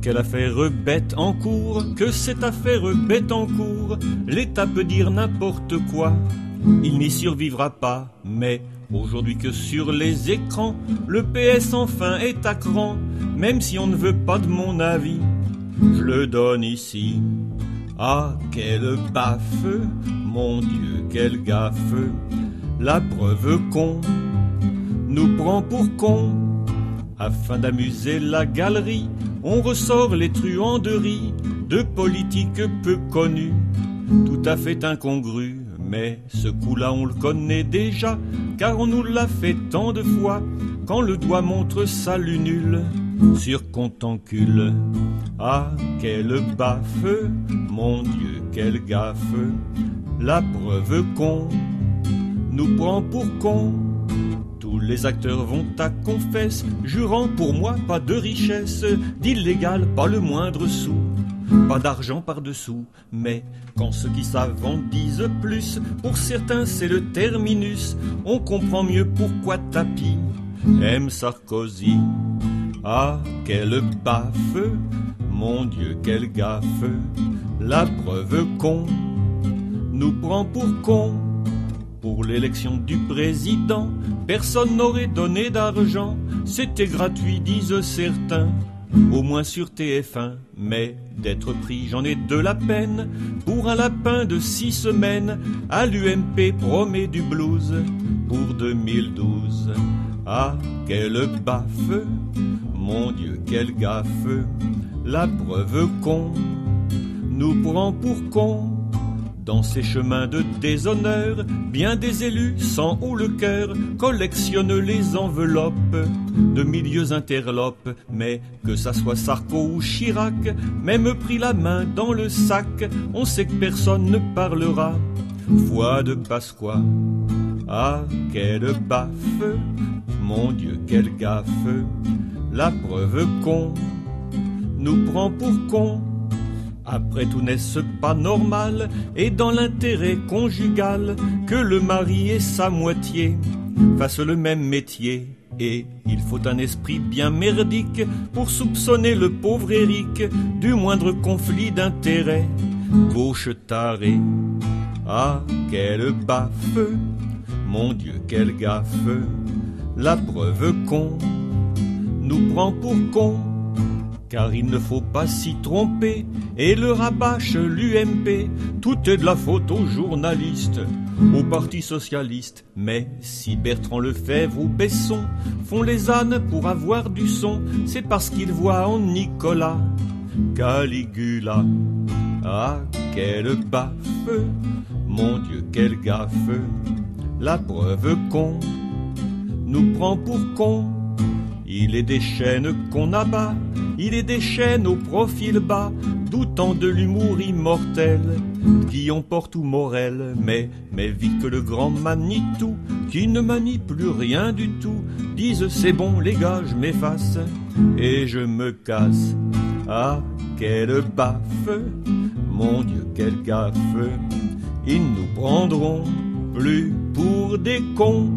quelle affaire bête en cours, que cette affaire bête en cours, l'État peut dire n'importe quoi, il n'y survivra pas, mais aujourd'hui que sur les écrans, le PS enfin est à cran, même si on ne veut pas de mon avis, je le donne ici. Ah, quelle baffe, mon Dieu, quelle gaffe, la preuve qu'on nous prend pour cons. Afin d'amuser la galerie, on ressort les truanderies de politiques peu connues, tout à fait incongrues. Mais ce coup-là on le connaît déjà, car on nous l'a fait tant de fois, quand le doigt montre sa lunule sur contencule. Ah, quelle baffe, mon Dieu, quelle gaffe, la preuve qu'on nous prend pour cons. Tous les acteurs vont à confesse, jurant pour moi pas de richesse, d'illégal pas le moindre sou, pas d'argent par-dessous. Mais quand ceux qui savent en disent plus, pour certains c'est le terminus, on comprend mieux pourquoi Tapi aime Sarkozy. Ah, quelle baffe, mon Dieu, quelle gaffe, la preuve qu'on nous prend pour cons. Pour l'élection du président, personne n'aurait donné d'argent, c'était gratuit disent certains, au moins sur TF1. Mais d'être pris j'en ai de la peine, pour un lapin de 6 semaines, à l'UMP promet du blues pour 2012. Ah, quelle baffe, mon Dieu, quelle gaffe, la preuve qu'on nous prend pour cons. Dans ces chemins de déshonneur, bien des élus sans haut le cœur collectionnent les enveloppes de milieux interlopes. Mais que ça soit Sarko ou Chirac, même pris la main dans le sac, on sait que personne ne parlera foi de Pasqua. Ah, quelle baffe, mon Dieu, quelle gaffe, la preuve qu'on nous prend pour cons. Après tout n'est-ce pas normal, et dans l'intérêt conjugal, que le mari et sa moitié fassent le même métier. Et il faut un esprit bien merdique pour soupçonner le pauvre Éric du moindre conflit d'intérêts. Gauche tarée. Ah, quelle baffe, mon Dieu, quelle gaffe, la preuve qu'on nous prend pour cons. Car il ne faut pas s'y tromper, et le rabâche l'UMP, tout est de la faute aux journalistes, au Parti Socialiste. Mais si Bertrand Lefebvre ou Besson font les ânes pour avoir du son, c'est parce qu'ils voient en Nicolas Caligula. Ah, quelle baffe, mon Dieu, quelle gaffe, la preuve qu'on nous prend pour cons. Il est des chaînes qu'on abat, il est des chaînes au profil bas, doutant de l'humour immortel, qui emporte ou Morel. Mais vite que le grand Manitou, qui ne manie plus rien du tout, dise c'est bon les gars, je m'efface et je me casse. Ah, quelle baffe, mon Dieu, quelle gaffe, ils nous prendront plus pour des cons.